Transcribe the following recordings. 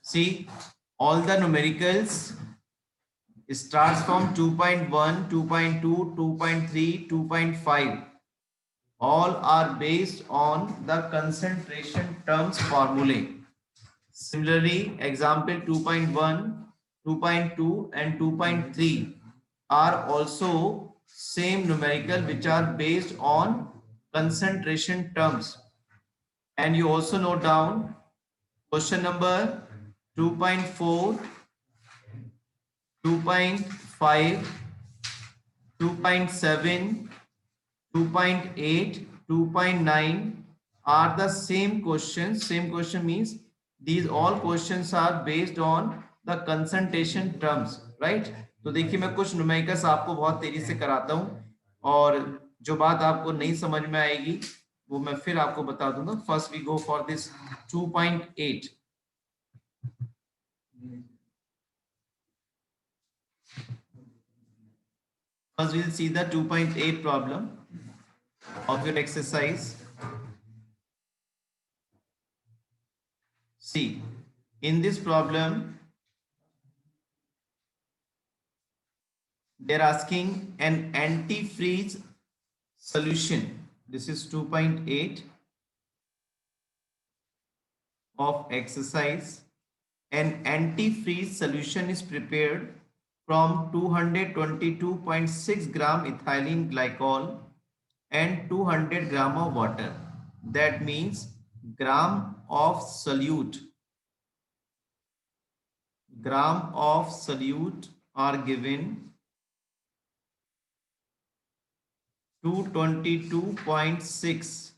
See, all the numericals starts from 2.1, 2.2, 2.3, 2.5. All are based on the concentration terms formulae. Similarly, example 2.1, 2.2 and 2.3 are also same numerical which are based on concentration terms. And you also note down question number 2.4, 2.5, 2.7, 2.8, 2.9 are the same questions. Same question means these all questions are based on the concentration terms, right? तो देखिए मैं कुछ numericals आपको बहुत तेजी से कराता हूं और जो बात आपको नहीं समझ में आएगी वो मैं फिर आपको बता दूंगा. First we go for this 2.8. First we'll see the 2.8 problem of your exercise. See, in this problem, they're asking an antifreeze solution. This is 2.8 of exercise. An antifreeze solution is prepared from 222.6 gram ethylene glycol and 200 gram of water. That means gram of solute are given 222.6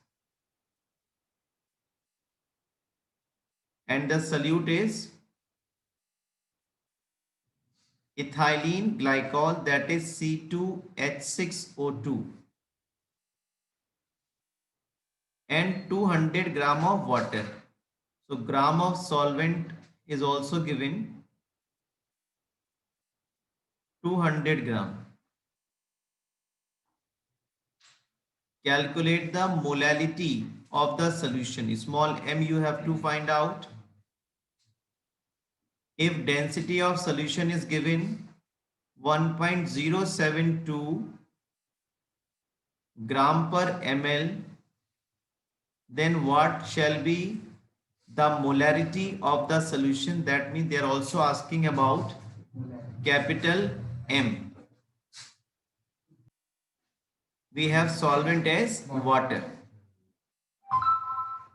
and the solute is ethylene glycol, that is C2H6O2, and 200 gram of water. So gram of solvent is also given 200 gram. Calculate the molality of the solution. Small m you have to find out. If density of solution is given 1.072 gram per ml, then what shall be the molarity of the solution? That means they are also asking about capital M. We have solvent as water.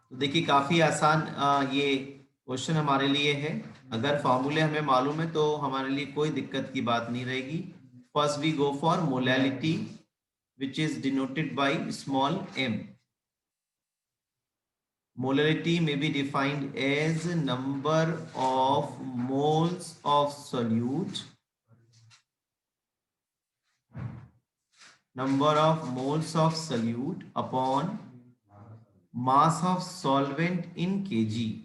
तो देखिए काफी आसान ये question हमारे लिए है. अगर फॉर्मूले हमें मालूम है तो हमारे लिए कोई दिक्कत की बात नहीं रहेगी. First we go for molality which is denoted by small m. Molarity may be defined as number of moles of solute upon mass of solvent in kg.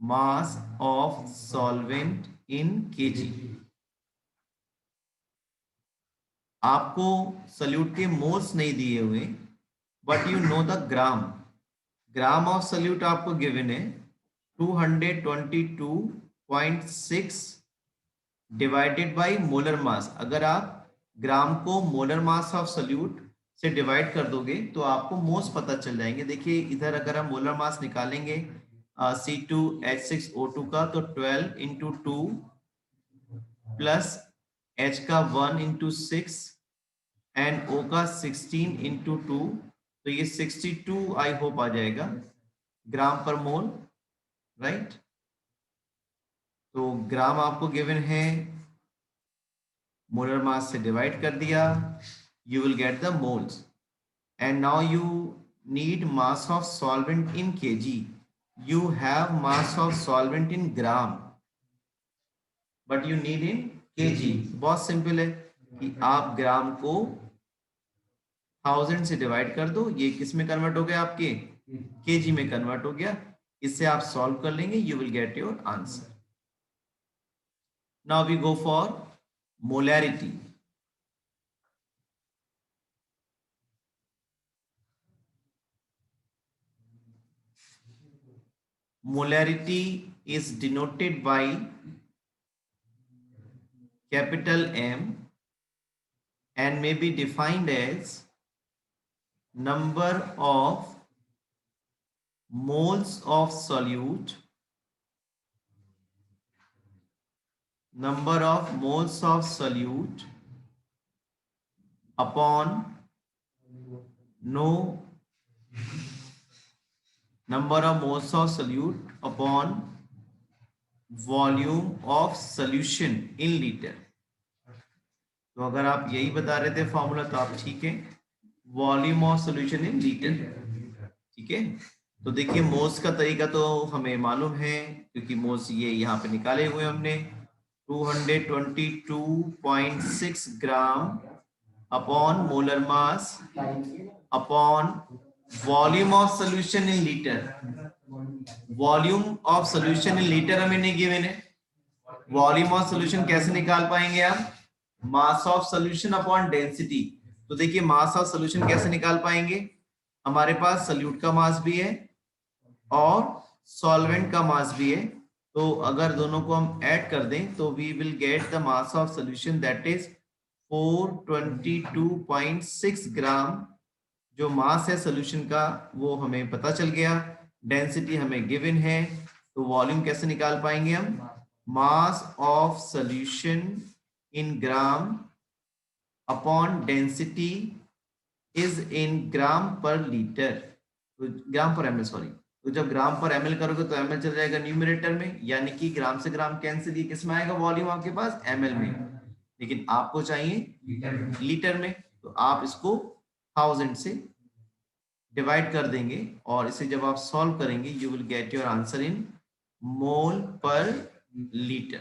Mass of solvent in kg. आपको salute के moles नहीं दिए हुए, but you know the gram of solute आपको given है 222.6 divided by molar mass. अगर आप ग्राम को मोलर मास ऑफ सल्यूट से डिवाइड कर दोगे तो आपको मोल्स पता चल जाएंगे. देखिए इधर अगर हम मोलर मास निकालेंगे C2H6O2 का तो 12 इंटू 2 प्लस H का 1 इंटू 6 एंड O का 16 इंटू 2, तो ये 62 आई होप आ जाएगा ग्राम पर मोल, राइट. तो ग्राम आपको गिवन है, मोलर मास से डिवाइड कर दिया, you will get the moles. And now you need mass of solvent in KG. You have mass of solvent in gram but you need in KG. बहुत simple है कि आप ग्राम को 1000 से डिवाइड कर दो, ये किस में कन्वर्ट हो गया आपके केजी में कन्वर्ट हो गया. इससे आप सॉल्व कर लेंगे, you will get your answer. Now we go for molarity. Molarity is denoted by capital M and may be defined as number of moles of solute, upon no number of moles of solute upon volume of solution in litre. तो अगर आप यही बता रहे थे formula तो आप ठीक है, volume of solution in litre, ठीक है। तो देखिए मोल्स का तरीका तो हमें मालूम है क्योंकि मोल्स ये यहाँ पे निकाले हुए हमने 222.6 ग्राम upon molar mass upon volume of solution in litre. Volume of solution in litre हमें नहीं गिवन है। वॉल्यूम ऑफ सॉल्यूशन कैसे निकाल पाएंगे आप? मास ऑफ सॉल्यूशन अपॉन डेंसिटी। तो देखिए मास ऑफ सॉल्यूशन कैसे निकाल पाएंगे? हमारे पास सॉल्यूट का मास भी है और सॉल्वेंट का मास भी है, तो अगर दोनों को हम ऐड कर दें तो we will get the mass of solution that is 422.6 gram. जो मास है सॉल्यूशन का वो हमें पता चल गया, डेंसिटी हमें गिवन है, तो वॉल्यूम कैसे निकाल पाएंगे हम? Mass of solution in gram upon density is in gram per litre, तो ग्राम पर एमएल, सॉरी। तो जब ग्राम पर एमएल करोगे तो एमएल चल जाएगा न्यूमरेटर में, यानी कि ग्राम से ग्राम कैंसिल, ये किस में आएगा? वॉल्यूम आपके पास एमएल में, लेकिन आपको चाहिए लीटर में, तो आप इसको 1000 से डिवाइड कर देंगे और इसे जब आप सॉल्व करेंगे you will get your answer in mole per litre.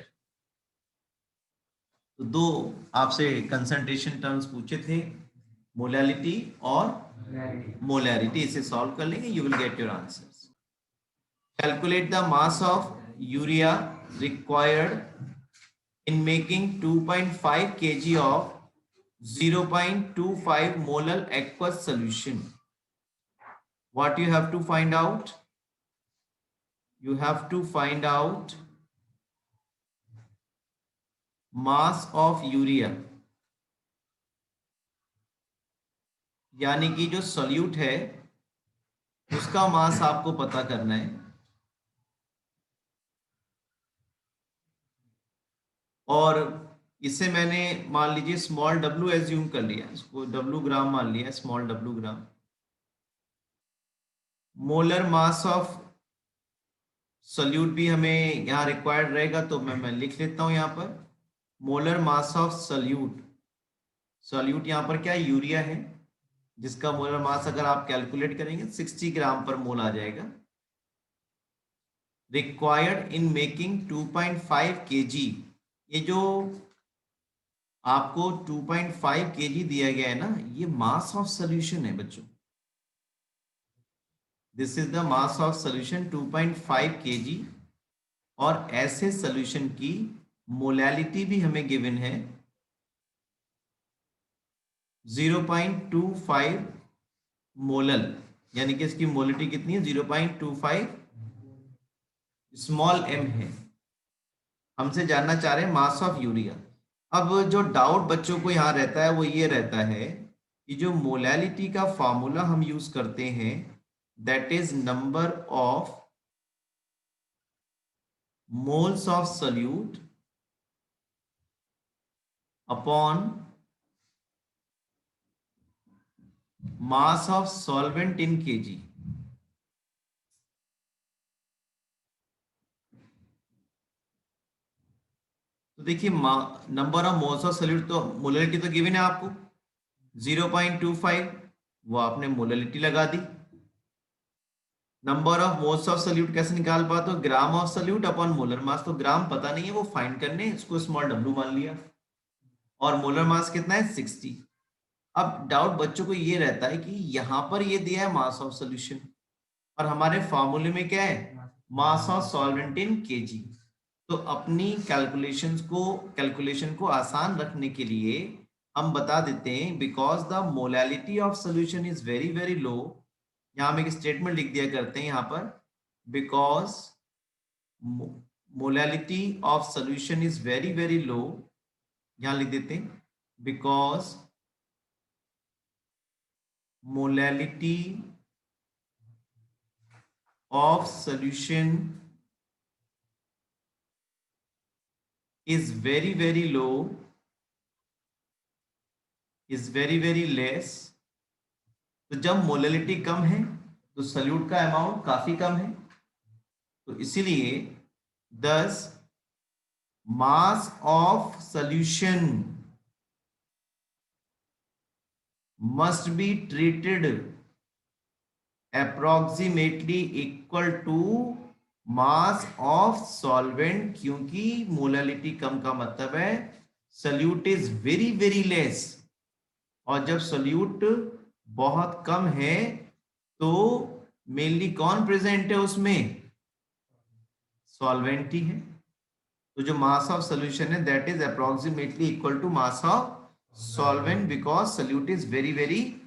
तो दो आपसे कंसंट्रेशन टर्म्स पूछे थे, मोलैलिटी और मोलैरिटी, इसे सॉल्व कर लेंगे you will get your answers. Calculate the mass of urea required in making 2.5 kg of 0.25 molar aqueous solution. What you have to find out? You have to find out mass of urea, यानी कि जो solute है उसका मास आपको पता करना है, और इसे मैंने मान लीजिए स्मॉल w एज्यूम कर लिया, इसको w ग्राम मान लिया, small w gram. Molar mass of solute भी हमें यहाँ रिक्वायर्ड रहेगा, तो मैं लिख लेता हूँ यहाँ पर molar mass of solute. Solute यहाँ पर क्या है? यूरिया है, जिसका मोलर मास अगर आप कैलकुलेट करेंगे 60 ग्राम पर मोल आ जाएगा। रिक्वायर्ड इन मेकिंग 2.5 kg, ये जो आपको 2.5 kg दिया गया है ना, ये मास ऑफ सॉल्यूशन है बच्चों। This is the mass of solution 2.5 kg, और ऐसे सॉल्यूशन की मोलैलिटी भी हमें गिवन है 0.25 मोलल, यानी कि इसकी मोलैलिटी कितनी है? 0.25 स्मॉल m है। हमसे जानना चाह रहे हैं मास ऑफ यूरिया। अब जो डाउट बच्चों को यहाँ रहता है वो ये रहता है कि जो मोलैलिटी का फॉर्मूला हम यूज करते हैं that is number of moles of solute upon mass of solvent in KG. तो देखिए number of moles of solute, तो मोलैलिटी तो गिवन है आपको 0.25, वो आपने मोलैलिटी लगा दी। Number of moles of solute कैसे निकाल पाते हो? Gram of solute upon molar mass, तो ग्राम पता नहीं है वो फाइंड करने, इसको स्मॉल w मान लिया, और मोलर मास कितना है? 60। अब डाउट बच्चों को ये रहता है कि यहाँ पर ये दिया है मास ऑफ सॉल्यूशन और हमारे फॉर्मूले में क्या है? मास ऑफ सॉल्वेंट इन केजी। तो अपनी कैलकुलेशन को आसान रखने के लिए हम बता देते हैं because the molality of solution is very very low, यहाँ हम एक स्टेटमेंट लिख दिया करते हैं यहाँ पर, because molality of solution is very very low, यहां लिख देते हैं, because molality of solution is very very low, is very very less। तो जब मोलैलिटी कम है तो सल्यूट का अमाउंट काफी कम है, तो इसीलिए this mass of solution must be treated approximately equal to mass of solvent, क्योंकि मोलैलिटी कम का मतलब है solute is very very less, और जब सल्यूट बहुत कम है तो मेनली कौन प्रेजेंट है उसमें, सॉल्वेंट ही है। तो जो मास ऑफ सॉल्यूशन है that is approximately equal to mass of solvent because solute is very very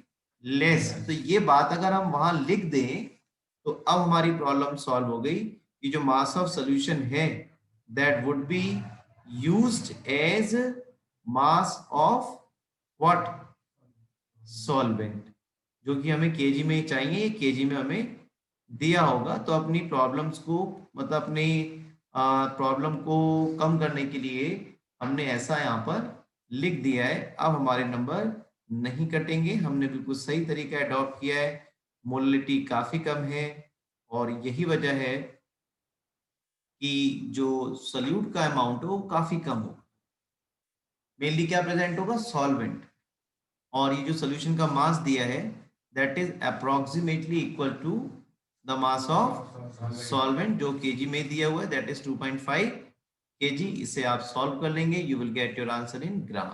less. तो ये बात अगर हम वहां लिख दें तो अब हमारी प्रॉब्लम सॉल्व हो गई कि जो मास ऑफ सॉल्यूशन है that would be used as mass of what, solvent, जो कि हमें केजी में चाहिए, केजी में हमें दिया होगा। तो अपनी प्रॉब्लम्स को मतलब अपनी प्रॉब्लम को कम करने के लिए हमने ऐसा यहाँ पर लिख दिया है। अब हमारे नंबर नहीं कटेंगे, हमने बिल्कुल सही तरीका अडॉप्ट किया है, मोलैलिटी काफी कम है और यही वजह है कि जो सॉल्यूट का अमाउंट है वो काफी कम होगा। मेनली क्या प्रेजेंट होगा, सॉल्वेंट, और ये जो सॉल्यूशन का मास दिया है that is approximately equal to the mass of solvent जो केजी में दिया हुआ है दैट इज 2.5 केजी। इसे आप सॉल्व कर लेंगे, you will get your answer in gram.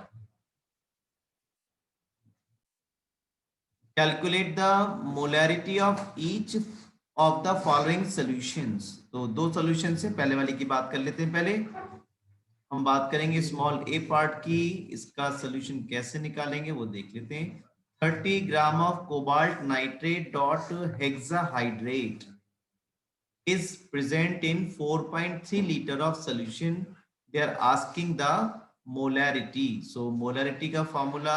Calculate the molarity of each of the following solutions. तो दो सॉल्यूशन से पहले वाली की बात कर लेते हैं। पहले हम बात करेंगे स्मॉल ए पार्ट की, इसका सॉल्यूशन कैसे निकालेंगे वो देख लेते हैं। 30 gram of cobalt nitrate dot hexahydrate is present in 4.3 liter of solution. They are asking the molarity. So molarity का formula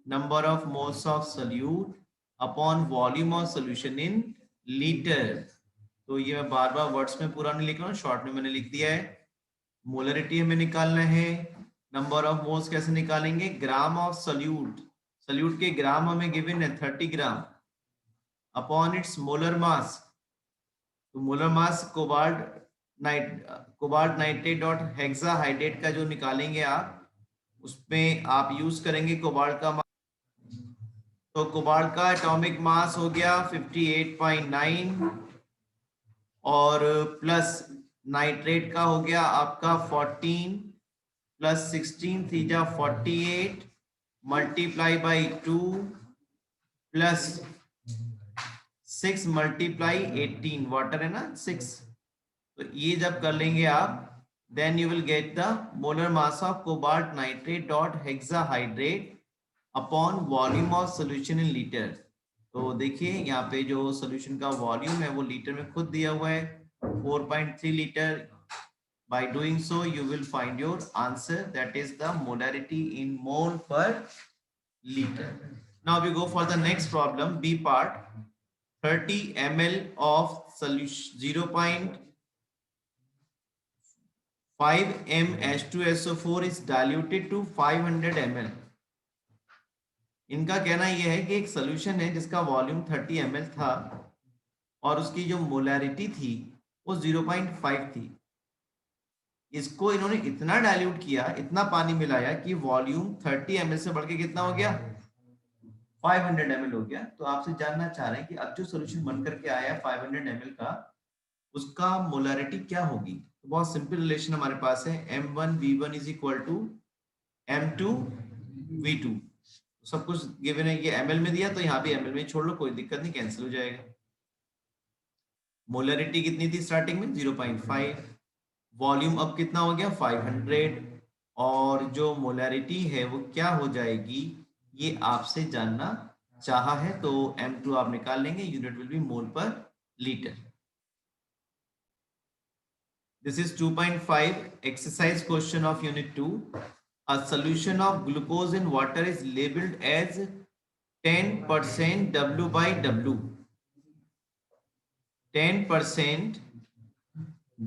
number of moles of solute upon volume of solution in liter। तो ये मैं बार बार words में पूरा नहीं लिख रहा हूँ, शॉर्ट में मैंने लिख दिया है। मोलरिटी हमें निकालना है, नंबर ऑफ मोल्स कैसे निकालेंगे, ग्राम ऑफ सॉल्यूट, सॉल्यूट के ग्राम हमें गिवन है 30 gram upon its molar mass. तो molar mass cobalt nitrate dot hexahydrate का जो निकालेंगे आप, उसमें आप यूज करेंगे कोबाल्ट का मास। तो कोबाल्ट का एटॉमिक मास हो गया 58.9 और प्लस नाइट्रेट का हो गया आपका 14 plus 16 3 48 multiply by 2 plus 6 multiply 18, water है ना 6। तो ये जब कर लेंगे आप then you will get the molar mass of cobalt nitrate dot hexahydrate upon volume of solution in litre. तो देखिए यहाँ पे जो सॉल्यूशन का वॉल्यूम है वो लीटर में खुद दिया हुआ है 4.3 litre. By doing so you will find your answer, that is the molarity in mole per liter. Now we go for the next problem, B part। 30 ml of solution 0.5 m H2SO4 is diluted to 500 ml। इनका कहना यह है कि एक solution है जिसका volume 30 ml था और उसकी जो मोलैरिटी थी वो 0.5 थी। इसको इन्होंने इतना डाइल्यूट किया, इतना पानी मिलाया कि वॉल्यूम 30 ml से बढ़ के कितना हो गया, 500 ml हो गया। तो आपसे जानना चाह रहे हैं कि अब जो सॉल्यूशन बन करके आया 500 ml का, उसका मोलैरिटी क्या होगी। तो बहुत सिंपल रिलेशन हमारे पास है, m1v1 is equal to m2v2। सब कुछ गिवन है, ये ml में दिया तो यहाँ भी ml में छोड़ लो, कोई दिक्कत नहीं, कैंसिल हो जाएगा। मोलैरिटी कितनी थी स्टार्टिंग में 0.5, वॉल्यूम अब कितना हो गया 500, और जो मोलैरिटी है वो क्या हो जाएगी ये आपसे जानना चाहा है। तो m2 आप निकाल लेंगे, unit will be mole per litre. This is 2.5 exercise question of unit 2. A solution of glucose in water is labeled as 10% W by W. 10%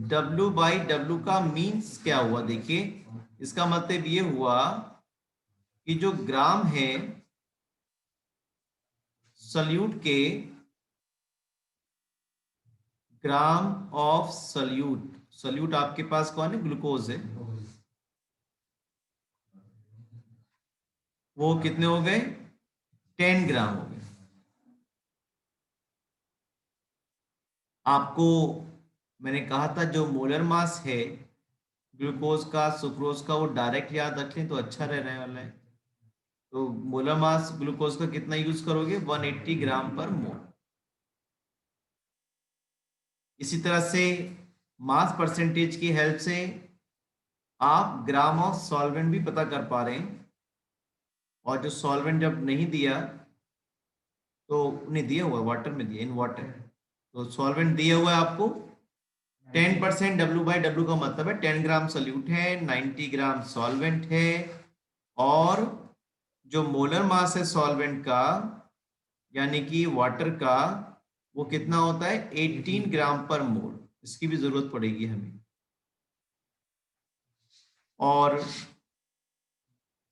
W by W का मीन्स क्या हुआ? देखिए, इसका मतलब ये हुआ कि जो ग्राम है सल्यूट के, ग्राम ऑफ सल्यूट, सल्यूट आपके पास कौन है? ग्लूकोज है। वो कितने हो गए? 10 ग्राम हो गए। आपको मैंने कहा था जो मोलर मास है ग्लूकोज का, सुक्रोज का, वो डायरेक्ट याद रख लें तो अच्छा रहने वाला है। तो मोलर मास ग्लूकोज का कितना यूज करोगे? 180 ग्राम पर मोल। इसी तरह से मास परसेंटेज की हेल्प से आप ग्राम ऑफ सॉल्वेंट भी पता कर पा रहे हैं। और जो सॉल्वेंट जब नहीं दिया तो उन्हें दिया हुआ वाटर में दिया, इन वाटर, तो सॉल्वेंट दिया हुआ है आपको 10% W बाई W का मतलब है 10 ग्राम सोल्यूट है, 90 ग्राम सॉल्वेंट है, और जो मोलर मास है सॉल्वेंट का यानी कि वाटर का, वो कितना होता है? 18 ग्राम पर मोल। इसकी भी जरूरत पड़ेगी हमें। और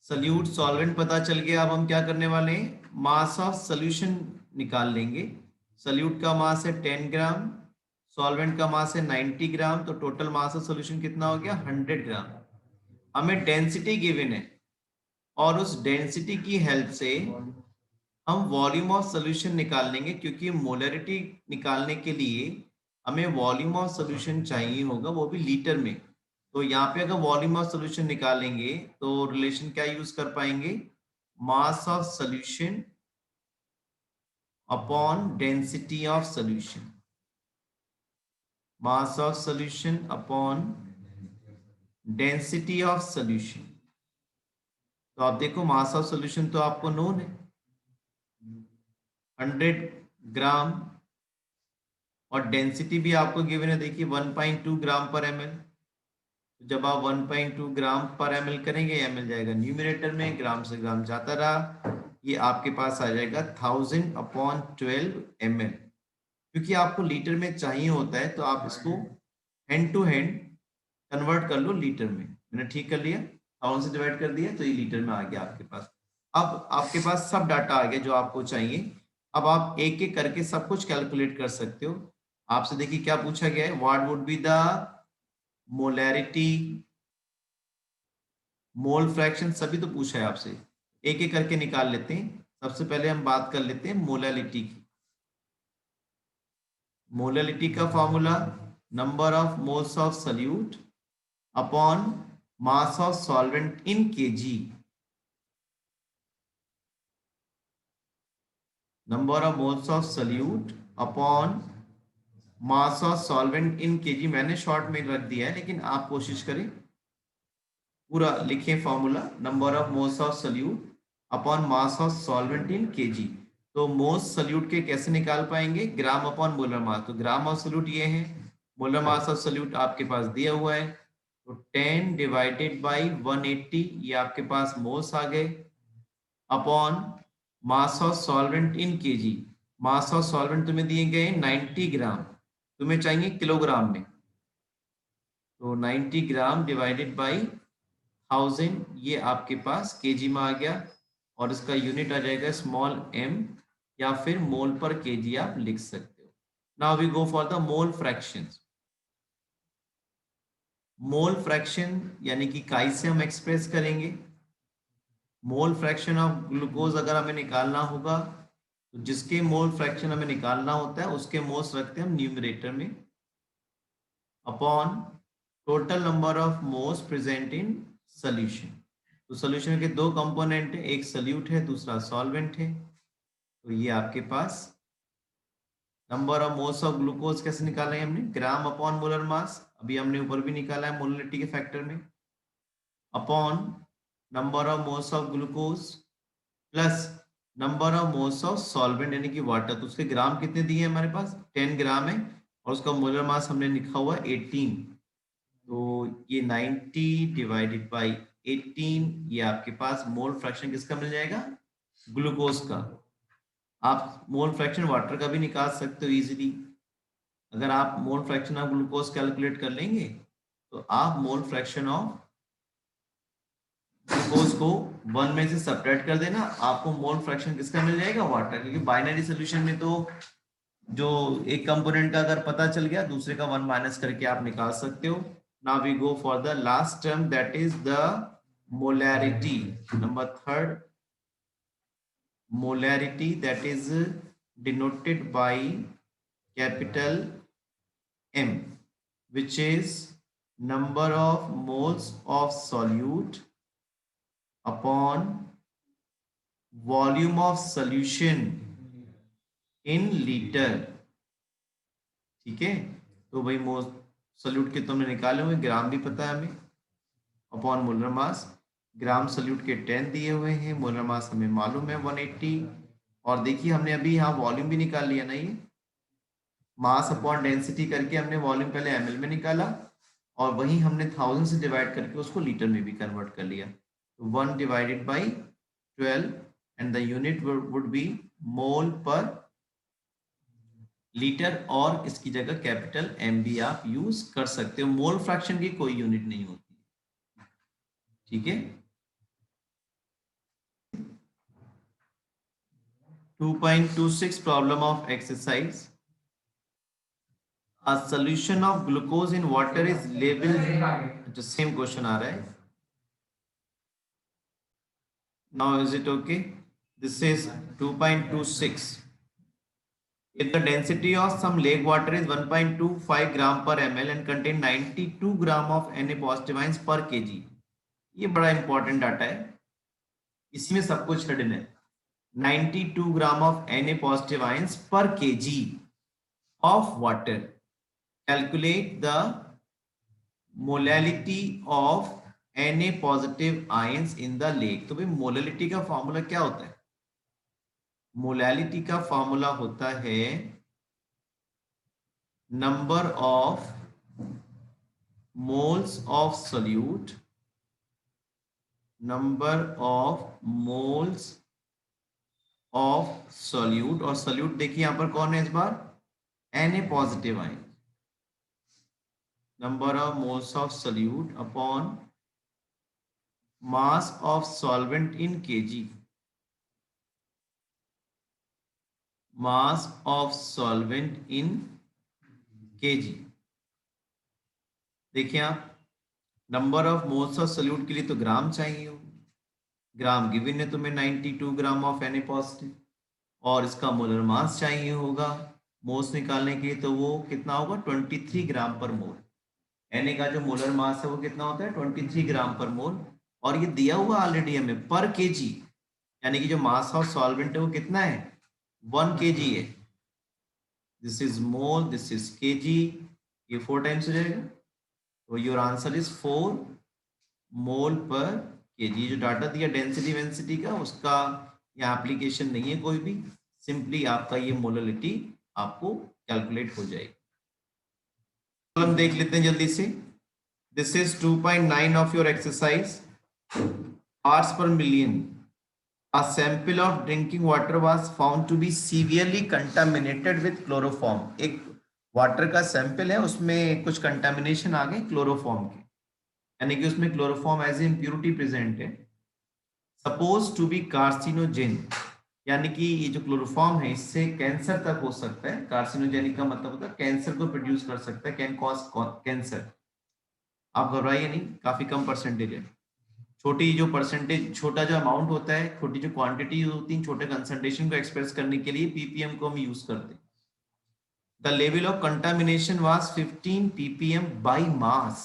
सल्यूट सॉल्वेंट पता चल गया। अब हम क्या करने वाले हैं? मास ऑफ सॉल्यूशन निकाल लेंगे। सल्यूट का मास है 10 ग्राम, सॉल्वेंट का मास है 90 ग्राम, तो टोटल मास ऑफ सॉल्यूशन कितना हो गया? 100 ग्राम। हमें डेंसिटी गिवन है और उस डेंसिटी की हेल्प से हम वॉल्यूम ऑफ सॉल्यूशन निकाल लेंगे, क्योंकि मोलरिटी निकालने के लिए हमें वॉल्यूम ऑफ सॉल्यूशन चाहिए होगा, वो भी लीटर में। तो यहाँ पे अगर वॉल्यूम ऑफ सॉल्यूशन निकालेंगे तो रिलेशन क्या यूज कर पाएंगे? मास of solution upon density of solution. Mass of solution upon density of solution. तो आप देखो मास ऑफ सॉल्यूशन तो आपको नोन है 100 ग्राम, और डेंसिटी भी आपको गिवन है, देखिए 1.2 ग्राम पर ml। जब आप 1.2 ग्राम पर ml करेंगे, ml जाएगा न्यूमरेटर में, ग्राम से ग्राम जाता रहा, ये आपके पास आ जाएगा 1000/12 ml। क्योंकि आपको लीटर में चाहिए होता है तो आप इसको हैंड टू हैंड कन्वर्ट कर लो लीटर में। मैंने ठीक कर लिया, 1000 से डिवाइड कर दिया तो ये लीटर में आ गया आपके पास। अब आपके पास सब डाटा आ गया जो आपको चाहिए। अब आप एक एक करके सब कुछ कैलकुलेट कर सकते हो। आपसे देखिए क्या पूछा गया है? What would be the molarity, mole fraction, सभी तो पूछा है आपसे। एक एक करके निकाल लेते हैं। सबसे पहले हम बात कर लेते हैं मोलैलिटी की। मोलैलिटी का formula number of moles of solute upon mass of solvent in KG. Number of moles of solute upon mass of solvent in KG. मैंने शॉर्ट में रख दिया है, लेकिन आप कोशिश करें पूरा लिखें formula. Number of moles of solute upon mass of solvent in KG. तो मोल्स सॉल्यूट के कैसे निकाल पाएंगे? ग्राम अपॉन मोलर मास। तो ग्राम ऑफ सॉल्यूट ये है, मोलर मास ऑफ सॉल्यूट आपके पास दिया हुआ है, तो 10 डिवाइडेड बाई 180, ये आपके पास मोल्स आ गए, upon mass of solvent in KG. Mass of solvent तुम्हें दिए गए 90 ग्राम, तुम्हें चाहिए किलोग्राम में, तो 90 ग्राम डिवाइडेड बाई 1000, ये आपके पास केजी में आ गया, और इसका यूनिट आ जाएगा स्मॉल m, या फिर मोल पर केजी आप लिख सकते हो। Now we go for the mole fractions. Mole fraction यानी कि काई से हम एक्सप्रेस करेंगे। मोल फ्रैक्शन ऑफ ग्लूकोज अगर हमें निकालना होगा तो जिसके मोल फ्रैक्शन हमें निकालना होता है उसके मोल्स रखते हैं हम न्यूमरेटर में, upon total number of moles present in solution. तो सॉल्यूशन के दो कंपोनेंट है, एक सॉल्यूट है दूसरा सॉल्वेंट है। तो ये आपके पास number of moles of glucose कैसे निकाला है हमने? ग्राम अपॉन मोलर मास, अभी हमने ऊपर भी निकाला है मोलरिटी के फैक्टर में, upon number of moles of glucose plus number of moles of solvent यानी कि वाटर। तो उसके ग्राम कितने दिए हमारे पास? 10 ग्राम है, और उसका मोलर मास हमने लिखा हुआ 18। तो ये 90 डिवाइडेड बाई 18, ये आपके पास मोल फ्रैक्शन किसका मिल जाएगा? ग्लूकोज का। आप मोल फ्रैक्शन वाटर का भी निकाल सकते हो इजीली। अगर आप mole fraction of glucose calculate कर लेंगे तो आप मोल फ्रैक्शन ऑफ ग्लूकोज को 1 में से सब्ट्रैक्ट कर देना, आपको मोल फ्रैक्शन किसका मिल जाएगा? वाटर। क्योंकि बाइनरी सोल्यूशन में तो जो एक कंपोनेंट का अगर पता चल गया, दूसरे का 1 माइनस करके आप निकाल सकते हो। Now we go for the last term, that is the molarity. Number third, molarity, that is denoted by capital M, which is number of moles of solute upon volume of solution in liter। ठीक है, तो भाई मोल solute के तुमने निकाले हुए, ग्राम भी पता है हमें, अपॉन मोलर मास। ग्राम सोल्यूट के 10 दिए हुए हैं, मोलर मास हमें मालूम है 180। और देखिए हमने अभी यहाँ वॉल्यूम भी निकाल लिया ना, ये मास अपॉन डेंसिटी करके हमने वॉल्यूम पहले ml में निकाला, और वही हमने 1000 से डिवाइड करके उसको लीटर में भी कन्वर्ट कर लिया। तो 1 divided by 12 and the unit would be mole per litre, और इसकी जगह कैपिटल M भी आप यूज कर सकते हो। मोल फ्रैक्शन की कोई यूनिट नहीं होती, ठीक है। 2.26 problem of exercise. A solution of glucose in water is labeled, the same question आ रहा है। Now is it okay? This is 2.26. If the density of some lake water is 1.25 gram per ml and contain 92 gram of Na positive ions per kg, ये बड़ा important data है, इसी में सब कुछ hidden है। 92 gram of Na positive ions per kg of water. Calculate the molality of Na positive ions in the lake। तो भाई मोलैलिटी का फॉर्मूला क्या होता है? मोलैलिटी का फॉर्मूला होता है number of moles of solute, number of moles of solute, और सोल्यूट देखिए यहां पर कौन है इस बार? Na positive ion. Number of moles of solute upon mass of solvent in KG, mass of solvent in KG. देखिए आप, number of moles of solute के लिए तो ग्राम चाहिए हो, ग्राम गिवन है तुम्हें 92 ग्राम ऑफ Na पॉजिटिव, और इसका मोलर मास चाहिए होगा मोल्स निकालने के लिए, तो वो कितना होगा? 23 ग्राम पर मोल। Na का जो मोलर मास है वो कितना होता है? 23 ग्राम पर मोल। और ये दिया हुआ ऑलरेडी हमें पर केजी, यानी कि जो मास ऑफ सॉल्वेंट है वो कितना है? 1 kg है। This is mole, this is KG, ये 4 टाइम्स हो जाएगा, तो योर आंसर इज 4 मोल पर केजी। जो डाटा दिया डेंसिटी वेंसिटी का, उसका यहाँ एप्लीकेशन नहीं है कोई भी, सिंपली आपका ये मोलरिटी आपको कैलकुलेट हो जाएगी। हम देख लेते हैं जल्दी से। This is 2.9 of your exercise. Parts पर million, a sample of drinking water was found to be severely contaminated with chloroform। एक वाटर का सैंपल है, उसमें कुछ कंटामिनेशन आ गए क्लोरोफॉर्म के, यानी कि उसमें chloroform as a impurity present है। सपोज टू बी कार्सिनोजेन, यानी कि ये जो क्लोरोफॉर्म है इससे कैंसर तक हो सकता है। कार्सिनोजेनिक का मतलब होता है कैंसर को प्रोड्यूस कर सकता है, कैन कॉज कैंसर। आप घबराइए नहीं, काफी कम परसेंटेज है। छोटी जो परसेंटेज, छोटा जो अमाउंट होता है, छोटी जो क्वांटिटी होती है, छोटे कंसंट्रेशन को एक्सप्रेस करने के लिए पीपीएम को हम यूज करते हैं। The level of contamination was 15 ppm by mass.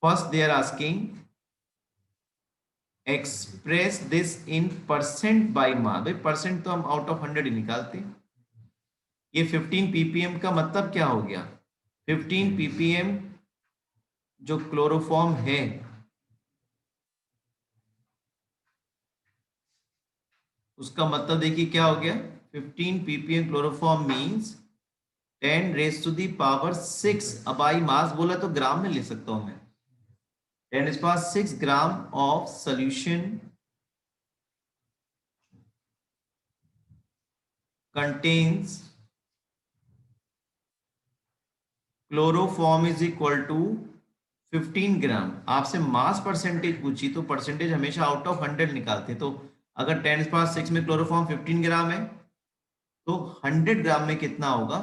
First they are asking express this in percent by mass. भाई परसेंट तो हम आउट ऑफ 100 ही निकालते हैं। ये 15 ppm का मतलब क्या हो गया? 15 ppm जो क्लोरोफॉर्म है, उसका मतलब देखिए क्या हो गया? 15 ppm chloroform means 10 raise to the power 6। अब आई मास बोला तो ग्राम में ले सकता हूं मैं। 10 raise power 6 gram of solution contains chloroform is equal to 15 gram. आपसे मास परसेंटेज पूछी तो परसेंटेज हमेशा आउट ऑफ 100 निकालते। तो अगर 10 पावर 6 में क्लोरोफॉर्म 15 ग्राम है तो 100 ग्राम में कितना होगा,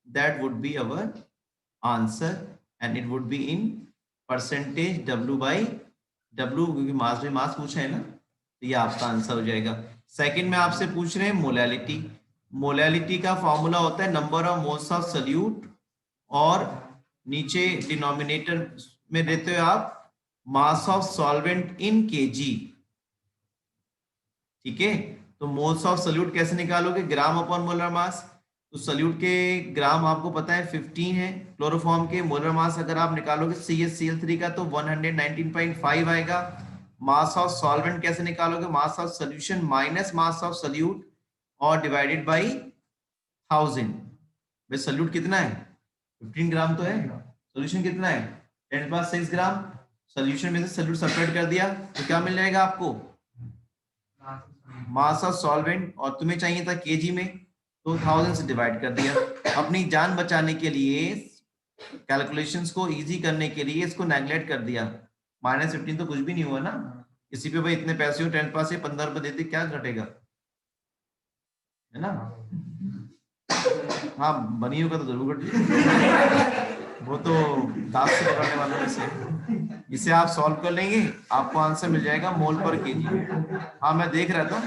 that would be our answer and it would be in percentage W by W, क्योंकि मास में मास पूछा है ना, तो ये आपका आंसर हो जाएगा। सेकंड में आपसे पूछ रहे हैं मोलैलिटी। मोलैलिटी का फॉर्मूला होता है number of moles of solute, और नीचे डिनोमिनेटर में देते हो आप मास ऑफ सॉल्वेंट इन केजी। ठीक है, तो मोल्स ऑफ सोल्यूट कैसे निकालोगे, ग्राम अपॉन मोलर मास। तो सोल्यूट के ग्राम आपको पता है 15 है, क्लोरोफॉर्म के मोलर मास अगर आप निकालोगे CaCl3 का तो 119.5 आएगा। मास ऑफ सॉल्वेंट कैसे निकालोगे, mass of solution minus mass of solute और डिवाइडेड बाई 1000। भाई सोल्यूट कितना है, 15 ग्राम तो है, सोल्यूशन कितना है 10⁻6 ग्राम। सोल्यूशन में से सोल्यूट सेपरेट कर दिया तो क्या मिल जाएगा आपको, मास ऑफ सॉल्वेंट, और तुम्हें चाहिए था केजी में तो 1000 से डिवाइड कर दिया। अपनी जान बचाने के लिए, कैलकुलेशंस को इजी करने के लिए इसको नेगलेक्ट कर दिया। -15 तो कुछ भी नहीं हुआ ना, इसी पे भाई इतने पैसे हो 10 पास से 15 रुपए देते क्या घटेगा, है ना। हाँ बनी होगा तो जरूर घट वो तो दांत से पकड़ने वालों में से। इसे आप सॉल्व कर लेंगे, आपको आंसर मिल जाएगा मोल पर केजी। हाँ मैं देख रहा था